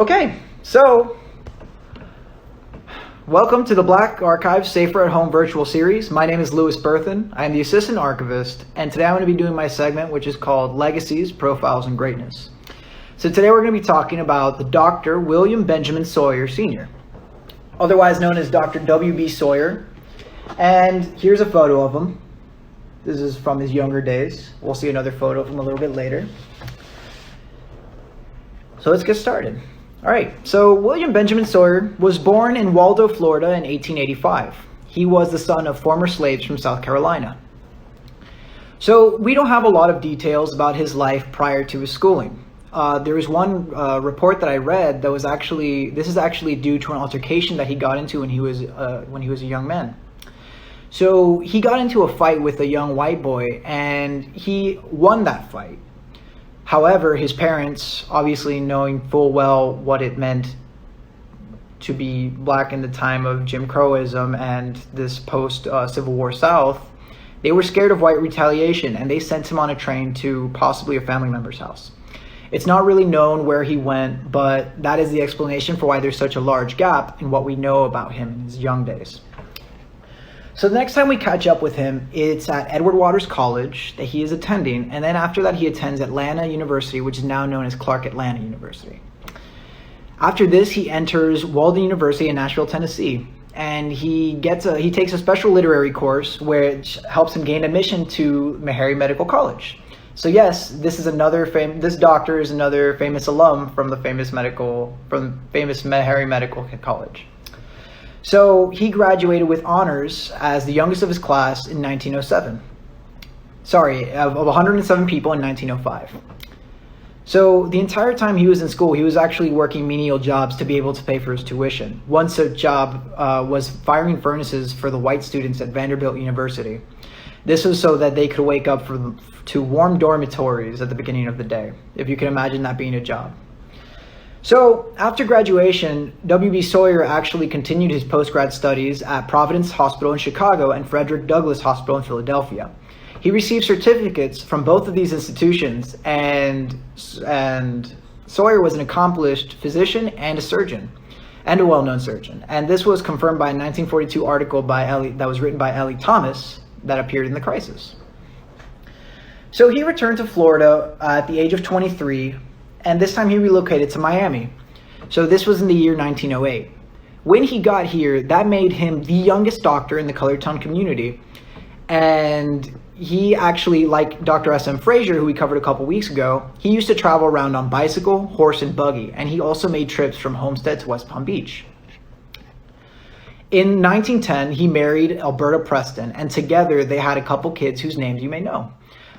Okay, so welcome to the Black Archives Safer at Home virtual series. My name is Louis Berthen. I am the assistant archivist, and today I'm going to be doing my segment, which is called Legacies, Profiles, and Greatness. So today we're going to be talking about the Dr. William Benjamin Sawyer Sr., otherwise known as Dr. W.B. Sawyer. And here's a photo of him. This is from his younger days. We'll see another photo of him a little bit later. So let's get started. All right, so William Benjamin Sawyer was born in Waldo, Florida in 1885. He was the son of former slaves from South Carolina. So we don't have a lot of details about his life prior to his schooling. There was one report that I read that was this is actually due to an altercation that he got into when he was a young man. So he got into a fight with a young white boy, and he won that fight. However, his parents, obviously knowing full well what it meant to be black in the time of Jim Crowism and this post-Civil War South, they were scared of white retaliation, and they sent him on a train to possibly a family member's house. It's not really known where he went, but that is the explanation for why there's such a large gap in what we know about him in his young days. So the next time we catch up with him, it's at Edward Waters College that he is attending, and then after that he attends Atlanta University, which is now known as Clark Atlanta University. After this, he enters Walden University in Nashville, Tennessee, and he takes a special literary course which helps him gain admission to Meharry Medical College. So yes, this doctor is another famous alum from the famous Meharry Medical College. So he graduated with honors as the youngest of his class in 1907. Of 107 people in 1905. So the entire time he was in school, he was actually working menial jobs to be able to pay for his tuition. One such job was firing furnaces for the white students at Vanderbilt University. This was so that they could wake up to warm dormitories at the beginning of the day, if you can imagine that being a job. So after graduation, W.B. Sawyer actually continued his post-grad studies at Providence Hospital in Chicago and Frederick Douglass Hospital in Philadelphia. He received certificates from both of these institutions, and Sawyer was an accomplished physician and a surgeon, and a well-known surgeon. And this was confirmed by a 1942 article that was written by Ellie Thomas that appeared in the Crisis. So he returned to Florida at the age of 23, and this time he relocated to Miami. So this was in the year 1908. When he got here, that made him the youngest doctor in the colored town community. And he actually, like Dr. S.M. Frazier, who we covered a couple weeks ago, he used to travel around on bicycle, horse, and buggy. And he also made trips from Homestead to West Palm Beach. In 1910, he married Alberta Preston, and together they had a couple kids whose names you may know.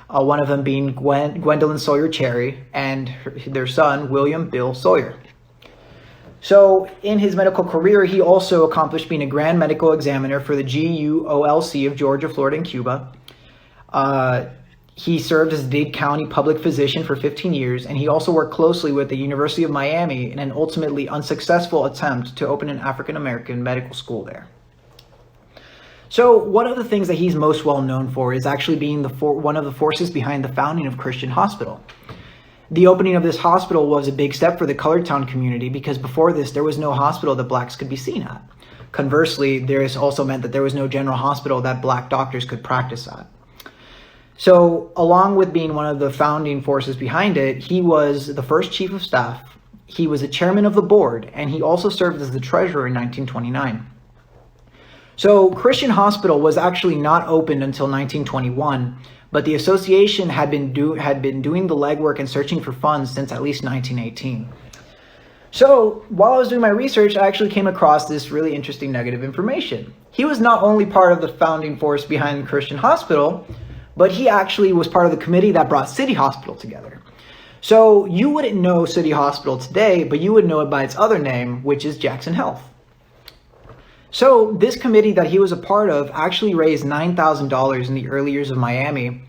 One of them being Gwendolyn Sawyer Cherry, and their son, William Bill Sawyer. So in his medical career, he also accomplished being a grand medical examiner for the GUOLC of Georgia, Florida, and Cuba. He served as Dade County public physician for 15 years, and he also worked closely with the University of Miami in an ultimately unsuccessful attempt to open an African-American medical school there. So one of the things that he's most well known for is actually being one of the forces behind the founding of Christian Hospital. The opening of this hospital was a big step for the colored town community because before this, there was no hospital that blacks could be seen at. Conversely, this also meant that there was no general hospital that black doctors could practice at. So along with being one of the founding forces behind it, he was the first chief of staff, he was a chairman of the board, and he also served as the treasurer in 1929. So Christian Hospital was actually not opened until 1921, but the association had been doing the legwork and searching for funds since at least 1918. So while I was doing my research, I actually came across this really interesting negative information. He was not only part of the founding force behind Christian Hospital, but he actually was part of the committee that brought City Hospital together. So you wouldn't know City Hospital today, but you would know it by its other name, which is Jackson Health. So this committee that he was a part of actually raised $9,000 in the early years of Miami,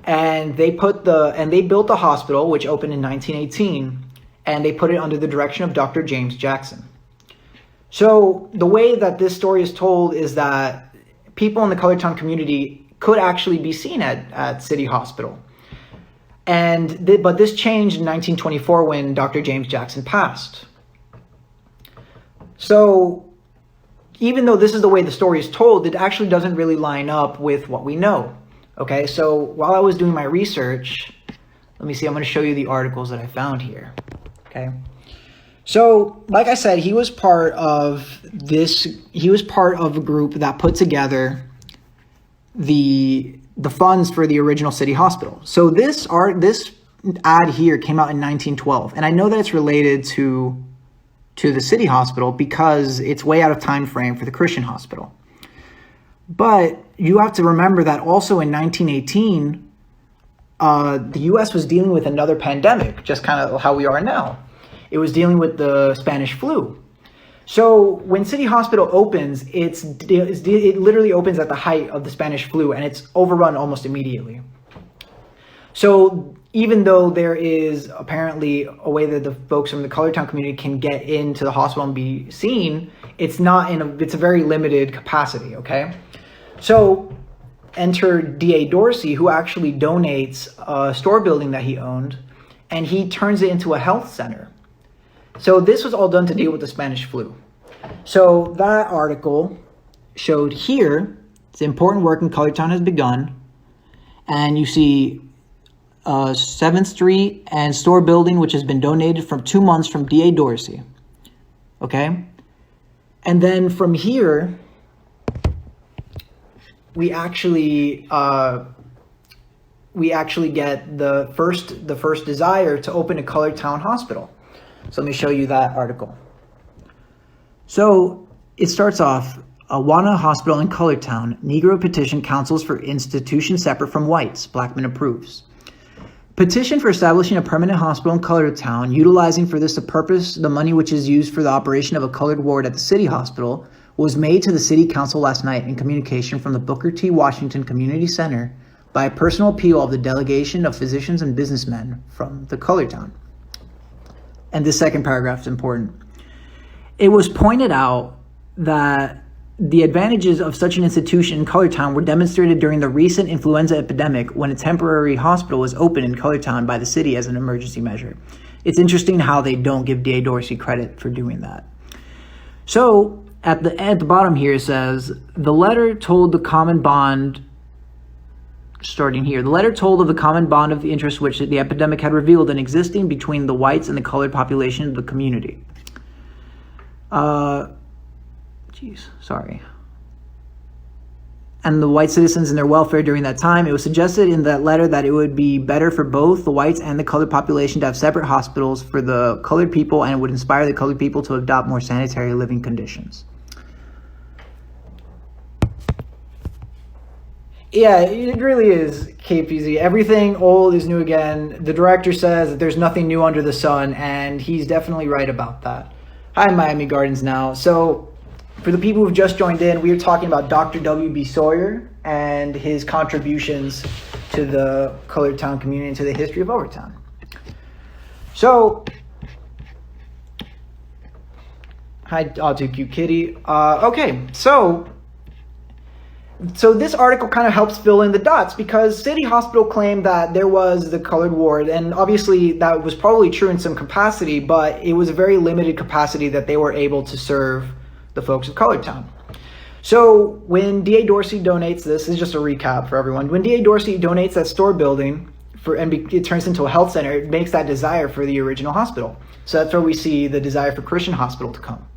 and they built the hospital, which opened in 1918, and they put it under the direction of Dr. James Jackson. So the way that this story is told is that people in the colored town community could actually be seen at City Hospital. But this changed in 1924 when Dr. James Jackson passed. So even though this is the way the story is told, it actually doesn't really line up with what we know. Okay, so while I was doing my research, let me see, I'm going to show you the articles that I found here. Okay, so like I said, he was part of a group that put together the funds for the original city hospital. So this ad here came out in 1912, and I know that it's related to the city hospital because it's way out of time frame for the Christian hospital. But you have to remember that also in 1918, the U.S. was dealing with another pandemic, just kind of how we are now. It was dealing with the Spanish flu. So when City Hospital opens, it literally opens at the height of the Spanish flu, and it's overrun almost immediately. So even though there is apparently a way that the folks from the Colortown community can get into the hospital and be seen, it's a very limited capacity, okay? So enter D.A. Dorsey, who actually donates a store building that he owned, and he turns it into a health center. So this was all done to deal with the Spanish flu. So that article showed here, it's important work in Colortown has begun, and you see 7th Street and store building, which has been donated from 2 months from D.A. Dorsey. Okay? And then from here, we actually get the first desire to open a Colortown hospital. So let me show you that article. So it starts off, Awana Hospital in Colortown, Negro petition counsels for institution separate from whites. Blackman approves. Petition for establishing a permanent hospital in Colortown, utilizing for this purpose the money which is used for the operation of a colored ward at the city hospital, was made to the city council last night in communication from the Booker T. Washington Community Center by a personal appeal of the delegation of physicians and businessmen from the Colortown. And this second paragraph is important. It was pointed out that the advantages of such an institution in Colortown were demonstrated during the recent influenza epidemic when a temporary hospital was opened in Colortown by the city as an emergency measure. It's interesting how they don't give D.A. Dorsey credit for doing that. So at the bottom here it says, the letter told the common bond, starting here, the letter told of the common bond of the interest which the epidemic had revealed in existing between the whites and the colored population of the community. And the white citizens and their welfare during that time. It was suggested in that letter that it would be better for both the whites and the colored population to have separate hospitals for the colored people, and it would inspire the colored people to adopt more sanitary living conditions. Yeah, it really is KPZ. Everything old is new again. The director says that there's nothing new under the sun, and he's definitely right about that. Hi, Miami Gardens now. So for the people who've just joined in, we are talking about Dr. W.B. Sawyer and his contributions to the Colortown community and to the history of Overtown. So, hi, I'll do cute kitty. Okay, so this article kind of helps fill in the dots because City Hospital claimed that there was the colored ward, and obviously that was probably true in some capacity, but it was a very limited capacity that they were able to serve the folks of Colortown. So when D.A. Dorsey donates this is just a recap for everyone. When D.A. Dorsey donates that store building it turns into a health center, it makes that desire for the original hospital. So that's where we see the desire for Christian Hospital to come.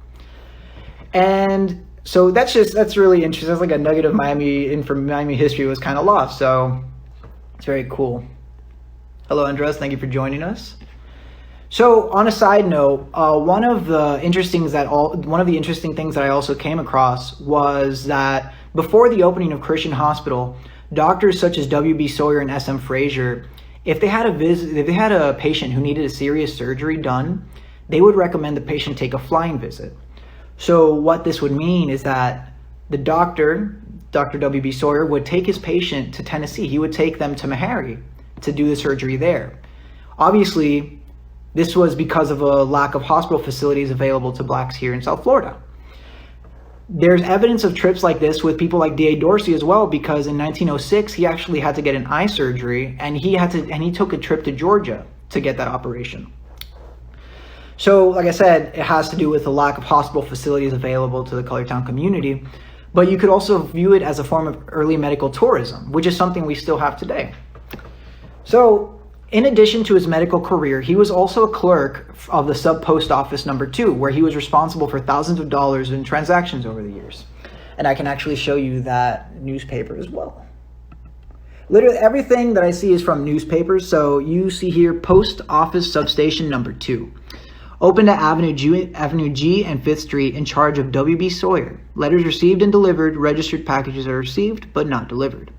And so that's really interesting. That's like a nugget of Miami history was kind of lost. So it's very cool. Hello, Andres. Thank you for joining us. So on a side note, one of the interesting things that I also came across was that before the opening of Christian Hospital, doctors such as W.B. Sawyer and S.M. Frazier, if they had a patient who needed a serious surgery done, they would recommend the patient take a flying visit. So what this would mean is that the Dr. W.B. Sawyer, would take his patient to Tennessee. He would take them to Meharry to do the surgery there. Obviously, this was because of a lack of hospital facilities available to blacks here in South Florida. There's evidence of trips like this with people like D.A. Dorsey as well, because in 1906, he actually had to get an eye surgery, and he took a trip to Georgia to get that operation. So, like I said, it has to do with the lack of hospital facilities available to the Colortown community, but you could also view it as a form of early medical tourism, which is something we still have today. So, in addition to his medical career, he was also a clerk of the sub post office number 2, where he was responsible for thousands of dollars in transactions over the years. And I can actually show you that newspaper as well. Literally everything that I see is from newspapers. So you see here, Post Office Substation number 2. Opened at Avenue G and 5th Street, in charge of W.B. Sawyer. Letters received and delivered. Registered packages are received but not delivered.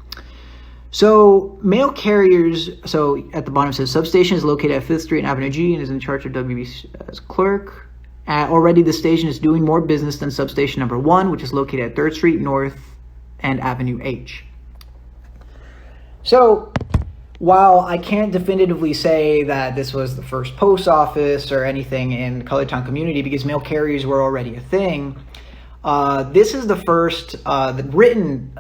So mail carriers, so at the bottom it says substation is located at 5th Street and Avenue G and is in charge of W.B. as clerk. Already the station is doing more business than substation number 1, which is located at 3rd Street North and Avenue H. So while I can't definitively say that this was the first post office or anything in the Colortown community because mail carriers were already a thing, this is the first the written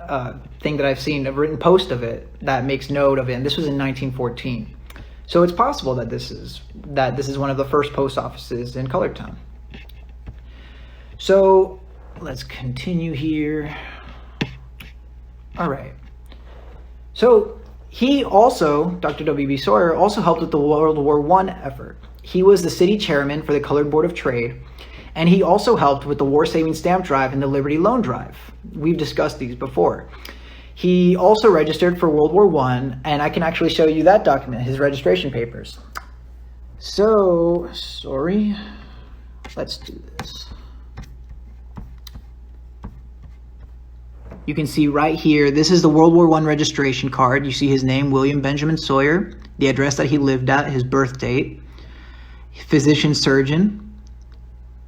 thing that I've seen, a written post of it that makes note of it, and this was in 1914. So it's possible that this is one of the first post offices in Colortown. So let's continue here. All right. So he also, Dr. W.B. Sawyer, also helped with the World War I effort. He was the city chairman for the Colored Board of Trade, and he also helped with the War Saving Stamp Drive and the Liberty Loan Drive. We've discussed these before. He also registered for World War I, and I can actually show you that document, his registration papers. So, sorry, let's do this. You can see right here, this is the World War I registration card. You see his name, William Benjamin Sawyer, the address that he lived at, his birth date, physician surgeon,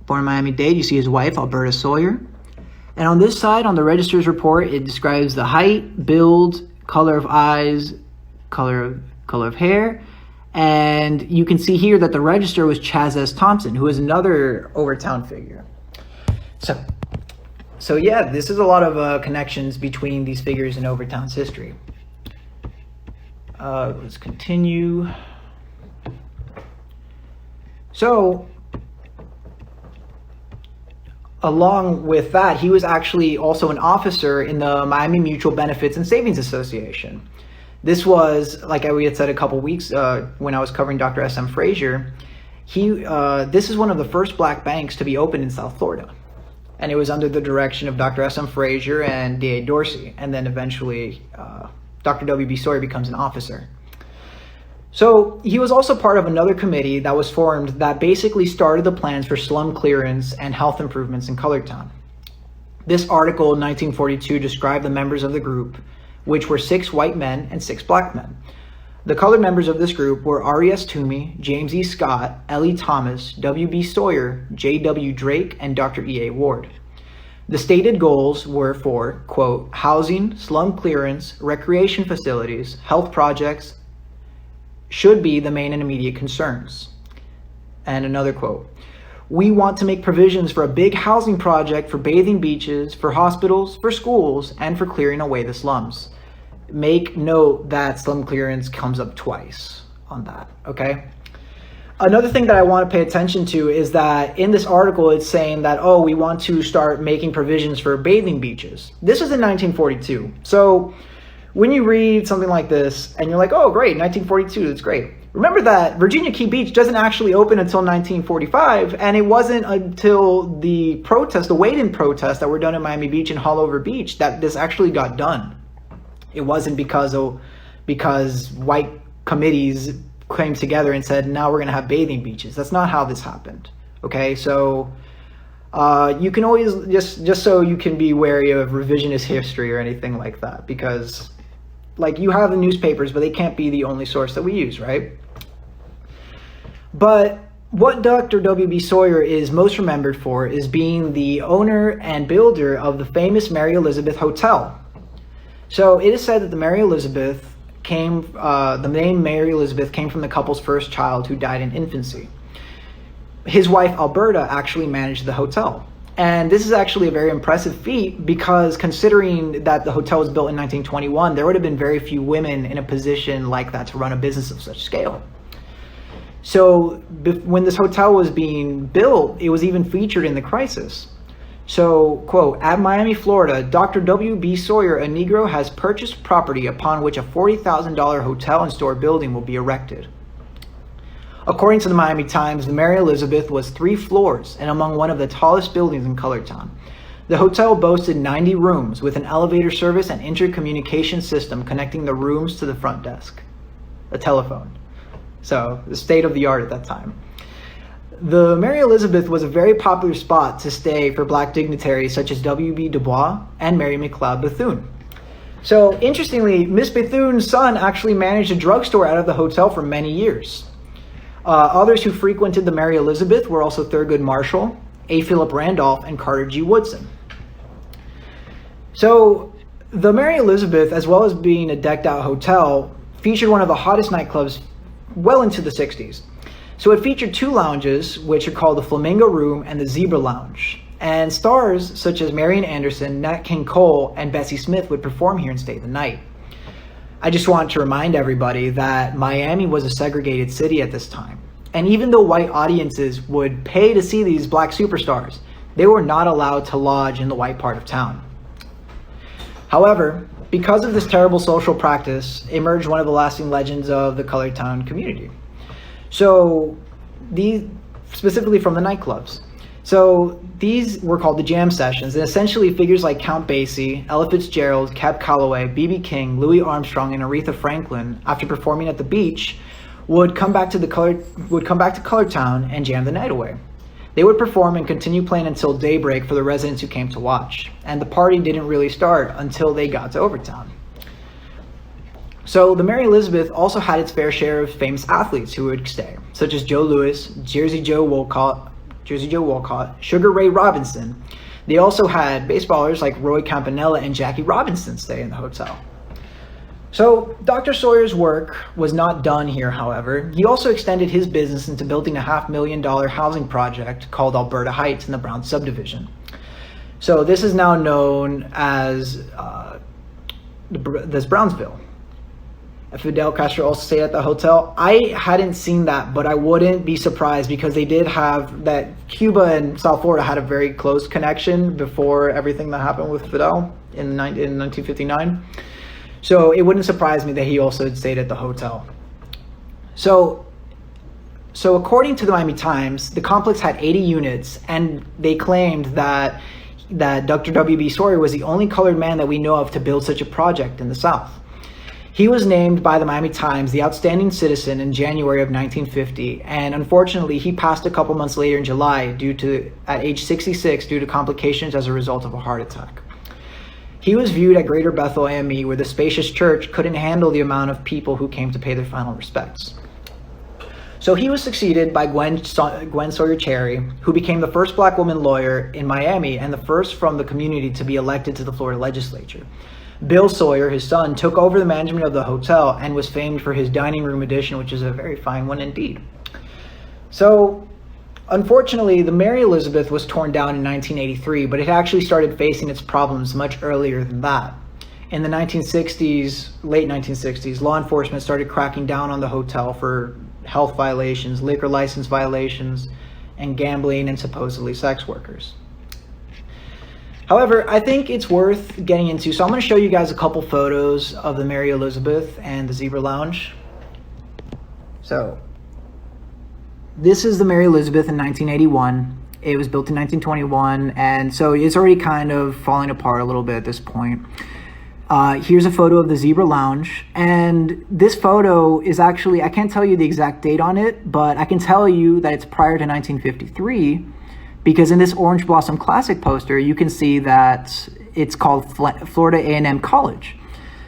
born in Miami-Dade. You see his wife, Alberta Sawyer. And on this side, on the register's report, it describes the height, build, color of eyes, color of hair. And you can see here that the register was Chaz S. Thompson, who is another Overtown figure. So yeah, this is a lot of connections between these figures in Overtown's history. Let's continue. So, along with that, he was actually also an officer in the Miami Mutual Benefits and Savings Association. This was, like we had said a couple weeks when I was covering Dr. S.M. Frazier, this is one of the first black banks to be opened in South Florida. And it was under the direction of Dr. S.M. Frazier and D.A. Dorsey. And then eventually, Dr. W.B. Sawyer becomes an officer. So he was also part of another committee that was formed that basically started the plans for slum clearance and health improvements in Colortown. This article in 1942 described the members of the group, which were 6 white men and 6 black men. The colored members of this group were R.E.S. Toomey, James E. Scott, L.E. Thomas, W.B. Sawyer, J.W. Drake, and Dr. E.A. Ward. The stated goals were for, quote, housing, slum clearance, recreation facilities, health projects should be the main and immediate concerns. And another quote, we want to make provisions for a big housing project for bathing beaches, for hospitals, for schools, and for clearing away the slums. Make note that slum clearance comes up twice on that, okay? Another thing that I want to pay attention to is that in this article, it's saying that, oh, we want to start making provisions for bathing beaches. This was in 1942. So when you read something like this and you're like, oh, great, 1942, that's great. Remember that Virginia Key Beach doesn't actually open until 1945, and it wasn't until the protest, the wait-in protests that were done in Miami Beach and Haulover Beach that this actually got done. It wasn't because white committees came together and said, now we're going to have bathing beaches. That's not how this happened. Okay, so you can always, just so you can be wary of revisionist history or anything like that, because like you have the newspapers, but they can't be the only source that we use, right? But what Dr. W.B. Sawyer is most remembered for is being the owner and builder of the famous Mary Elizabeth Hotel. So it is said that the name Mary Elizabeth came from the couple's first child who died in infancy. His wife Alberta actually managed the hotel. And this is actually a very impressive feat because considering that the hotel was built in 1921, there would have been very few women in a position like that to run a business of such scale. So when this hotel was being built, it was even featured in the crisis. So, quote, "At Miami, Florida, Dr. W.B. Sawyer, a Negro, has purchased property upon which a $40,000 hotel and store building will be erected." According to the Miami Times, the Mary Elizabeth was 3 floors and among one of the tallest buildings in Colortown. The hotel boasted 90 rooms with an elevator service and intercommunication system connecting the rooms to the front desk, a telephone. So, the state of the art at that time. The Mary Elizabeth was a very popular spot to stay for Black dignitaries such as W.B. Du Bois and Mary McLeod Bethune. So, interestingly, Miss Bethune's son actually managed a drugstore out of the hotel for many years. Others who frequented the Mary Elizabeth were also Thurgood Marshall, A. Philip Randolph, and Carter G. Woodson. So, the Mary Elizabeth, as well as being a decked-out hotel, featured one of the hottest nightclubs well into the 60s. So it featured 2 lounges, which are called the Flamingo Room and the Zebra Lounge. And stars such as Marian Anderson, Nat King Cole, and Bessie Smith would perform here and stay the night. I just want to remind everybody that Miami was a segregated city at this time. And even though white audiences would pay to see these Black superstars, they were not allowed to lodge in the white part of town. However, because of this terrible social practice, emerged one of the lasting legends of the Colortown community. So, these, specifically from the nightclubs. So, these were called the jam sessions, and essentially figures like Count Basie, Ella Fitzgerald, Cab Calloway, B.B. King, Louis Armstrong, and Aretha Franklin, after performing at the beach, would come back to Colortown and jam the night away. They would perform and continue playing until daybreak for the residents who came to watch, and the party didn't really start until they got to Overtown. So the Mary Elizabeth also had its fair share of famous athletes who would stay, such as Joe Louis, Jersey Joe Walcott, Sugar Ray Robinson. They also had baseballers like Roy Campanella and Jackie Robinson stay in the hotel. So Dr. Sawyer's work was not done here, however. He also extended his business into building a $500,000 housing project called Alberta Heights in the Brown subdivision. So this is now known as Brownsville. Fidel Castro also stayed at the hotel. I hadn't seen that, but I wouldn't be surprised because they did have that. Cuba and South Florida had a very close connection before everything that happened with Fidel in 1959. So it wouldn't surprise me that he also had stayed at the hotel. So according to the Miami Times, the complex had 80 units, and they claimed that Dr. W.B. Sawyer was the only colored man that we know of to build such a project in the South. He was named by the Miami Times the Outstanding Citizen in January of 1950, and unfortunately he passed a couple months later in July at age 66 due to complications as a result of a heart attack. He was viewed at Greater Bethel AME, where the spacious church couldn't handle the amount of people who came to pay their final respects. So he was succeeded by Gwen Sawyer Cherry, who became the first Black woman lawyer in Miami and the first from the community to be elected to the Florida legislature. Bill Sawyer, his son, took over the management of the hotel and was famed for his dining room addition, which is a very fine one indeed. So, unfortunately, the Mary Elizabeth was torn down in 1983, but it actually started facing its problems much earlier than that. In the late 1960s, law enforcement started cracking down on the hotel for health violations, liquor license violations, and gambling and supposedly sex workers. However, I think it's worth getting into, so I'm going to show you guys a couple photos of the Mary Elizabeth and the Zebra Lounge. So, this is the Mary Elizabeth in 1981. It was built in 1921, and so it's already kind of falling apart a little bit at this point. Here's a photo of the Zebra Lounge, and this photo is actually, I can't tell you the exact date on it, but I can tell you that it's prior to 1953, because in this Orange Blossom Classic poster, you can see that it's called Florida A&M College.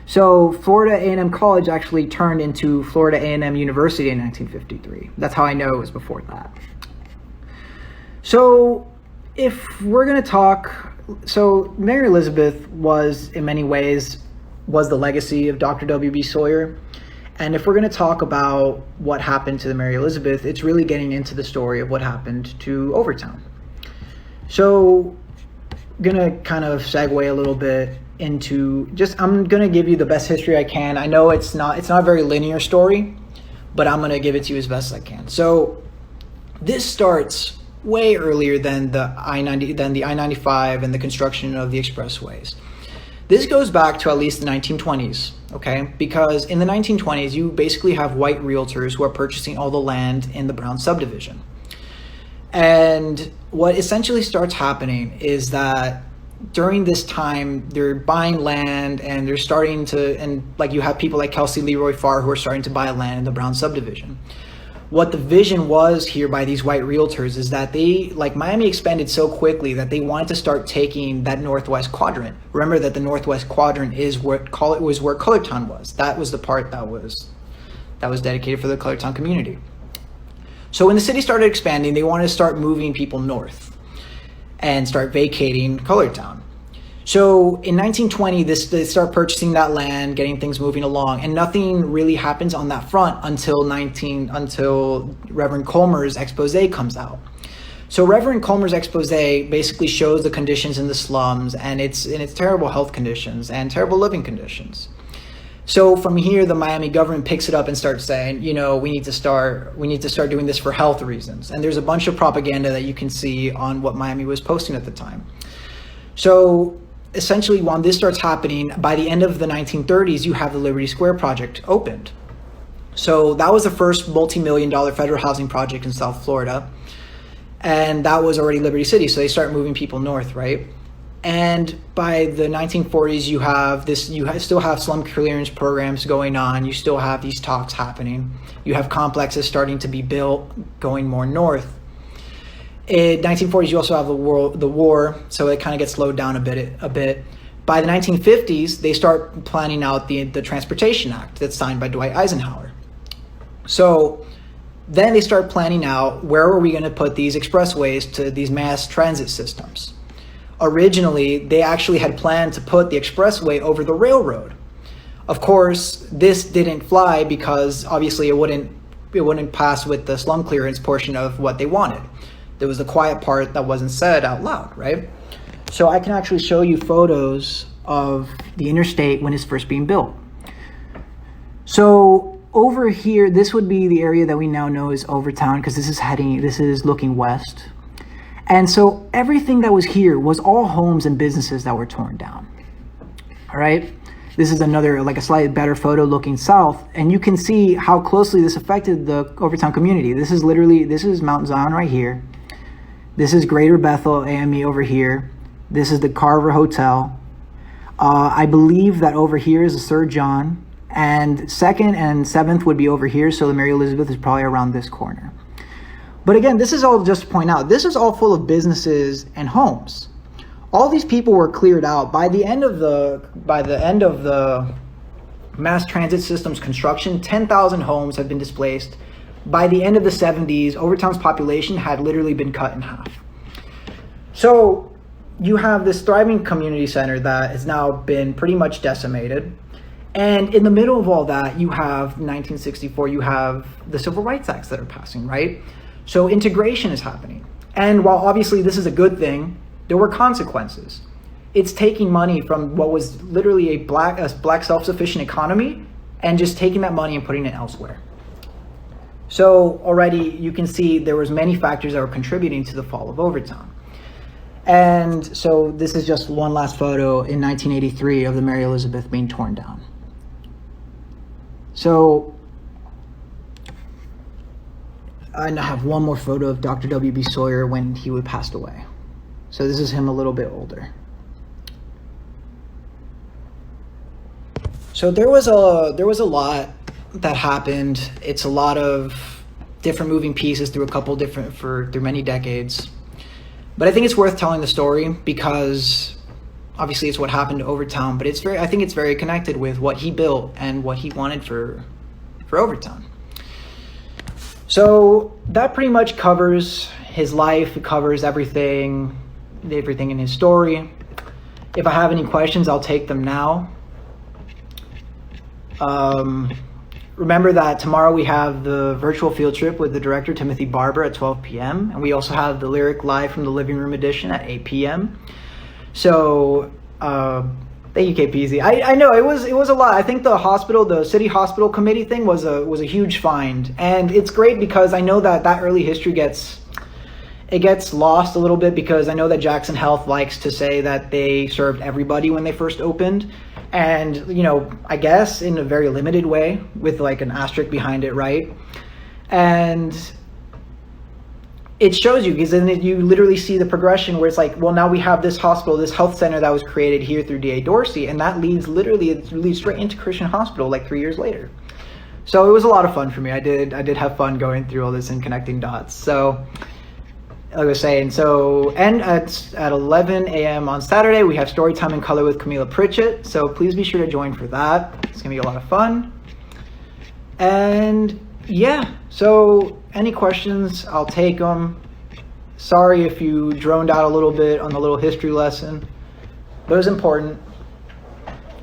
So Florida A&M College actually turned into Florida A&M University in 1953. That's how I know it was before that. So if we're going to talk, so Mary Elizabeth was in many ways was the legacy of Dr. W.B. Sawyer. And if we're going to talk about what happened to the Mary Elizabeth, it's really getting into the story of what happened to Overtown. So I'm going to kind of segue a little bit into I'm going to give you the best history I can. I know it's not a very linear story, but I'm going to give it to you as best as I can. So this starts way earlier than the I-95 and the construction of the expressways. This goes back to at least the 1920s, okay? Because in the 1920s, you basically have white realtors who are purchasing all the land in the Brown subdivision. And what essentially starts happening is that during this time, they're buying land and they're starting to, and like you have people like Kelsey Leroy Farr who are starting to buy land in the Brown subdivision. What the vision was here by these white realtors is that Miami expanded so quickly that they wanted to start taking that northwest quadrant. Remember that the northwest quadrant is where Colortown was. That was the part that was dedicated for the Colortown community. So when the city started expanding, they wanted to start moving people north and start vacating Colortown. So in 1920, they start purchasing that land, getting things moving along, and nothing really happens on that front until Reverend Colmer's expose comes out. So Reverend Colmer's expose basically shows the conditions in the slums, and it's terrible health conditions and terrible living conditions. So from here, the Miami government picks it up and starts saying, we need to start doing this for health reasons. And there's a bunch of propaganda that you can see on what Miami was posting at the time. So essentially, when this starts happening, by the end of the 1930s, you have the Liberty Square project opened. So that was the first multi-million-dollar federal housing project in South Florida. And that was already Liberty City. So they start moving people north, right? And by the 1940s, you still have slum clearance programs going on. You still have these talks happening. You have complexes starting to be built going more north. In 1940s, you also have the war, so it kind of gets slowed down a bit. By the 1950s, they start planning out the Transportation Act that's signed by Dwight Eisenhower. So then they start planning out where are we going to put these expressways to these mass transit systems. Originally, they actually had planned to put the expressway over the railroad. Of course, this didn't fly because obviously it wouldn't pass with the slum clearance portion of what they wanted. There was the quiet part that wasn't said out loud, right? So I can actually show you photos of the interstate when it's first being built. So over here, this would be the area that we now know as Overtown because this is looking west. And so everything that was here was all homes and businesses that were torn down. All right. This is another, like a slightly better photo looking south. And you can see how closely this affected the Overtown community. This is Mount Zion right here. This is Greater Bethel AME over here. This is the Carver Hotel. I believe that over here is the Sir John. And 2nd and 7th would be over here. So the Mary Elizabeth is probably around this corner. But again, this is all just to point out, this is all full of businesses and homes. All these people were cleared out by the end of the mass transit system's construction. 10,000 homes have been displaced. By the end of the 70s, Overtown's population had literally been cut in half. So you have this thriving community center that has now been pretty much decimated. And in the middle of all that, you have 1964, you have the Civil Rights Acts that are passing, right? So integration is happening. And while obviously this is a good thing, there were consequences. It's taking money from what was literally a black self-sufficient economy and just taking that money and putting it elsewhere. So already you can see there was many factors that were contributing to the fall of Overtown. And so this is just one last photo in 1983 of the Mary Elizabeth being torn down. So I have one more photo of Dr. W.B. Sawyer when he would passed away. So this is him a little bit older. So there was a lot that happened. It's a lot of different moving pieces through through many decades. But I think it's worth telling the story because obviously it's what happened to Overtown, but I think it's very connected with what he built and what he wanted for Overtown. So that pretty much covers his life. It covers everything in his story. If I have any questions, I'll take them now. Remember that tomorrow we have the virtual field trip with the director, Timothy Barber, at 12 p.m. And we also have the Lyric Live from the Living Room edition at 8 p.m. So thank Thank you, KPZ. I know it was a lot. I think the city hospital committee thing was a huge find, and it's great because I know that early history gets lost a little bit, because I know that Jackson Health likes to say that they served everybody when they first opened, and I guess in a very limited way with like an asterisk behind it, right? And it shows you, because then you literally see the progression where it's like, well, now we have this hospital, this health center that was created here through D.A. Dorsey, and that leads straight into Christian Hospital like 3 years later. So it was a lot of fun for me. I did have fun going through all this and connecting dots. So like I was saying, and at 11 a.m. on Saturday, we have Storytime in Color with Camila Pritchett. So please be sure to join for that. It's gonna be a lot of fun. And yeah, so any questions, I'll take them. Sorry if you droned out a little bit on the little history lesson, but it was important.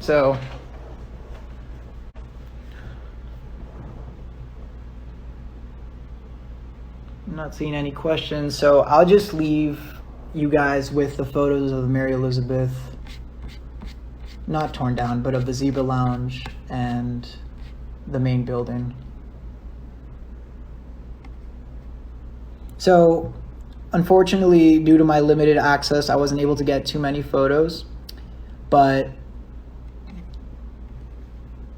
So I'm not seeing any questions, so I'll just leave you guys with the photos of Mary Elizabeth, not torn down, but of the Zebra Lounge and the main building. So unfortunately, due to my limited access, I wasn't able to get too many photos, but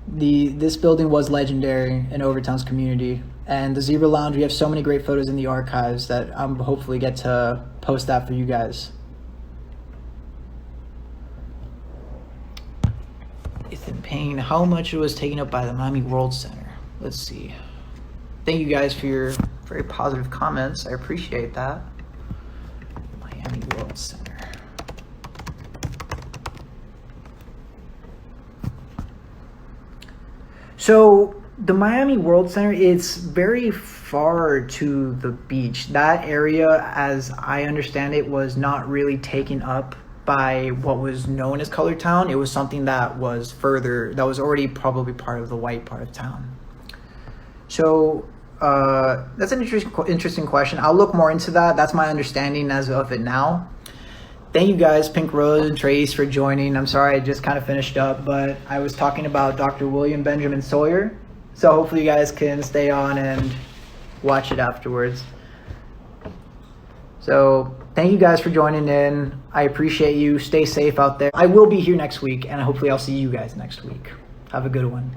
this building was legendary in Overtown's community. And the Zebra Lounge, we have so many great photos in the archives that I'm hopefully get to post that for you guys. Ethan Payne, how much it was taken up by the Miami World Center? Let's see. Thank you guys for your very positive comments. I appreciate that. Miami World Center. So the Miami World Center is very far to the beach. That area, as I understand it, was not really taken up by what was known as Color Town. It was something that was already probably part of the white part of town. So that's an interesting question. I'll look more into that. That's my understanding as of it now. Thank you guys, Pink Rose and Trace, for joining. I'm sorry I just kind of finished up, but I was talking about Dr. William Benjamin Sawyer. So hopefully you guys can stay on and watch it afterwards. So thank you guys for joining in. I appreciate you. Stay safe out there. I will be here next week, and hopefully I'll see you guys next week. Have a good one.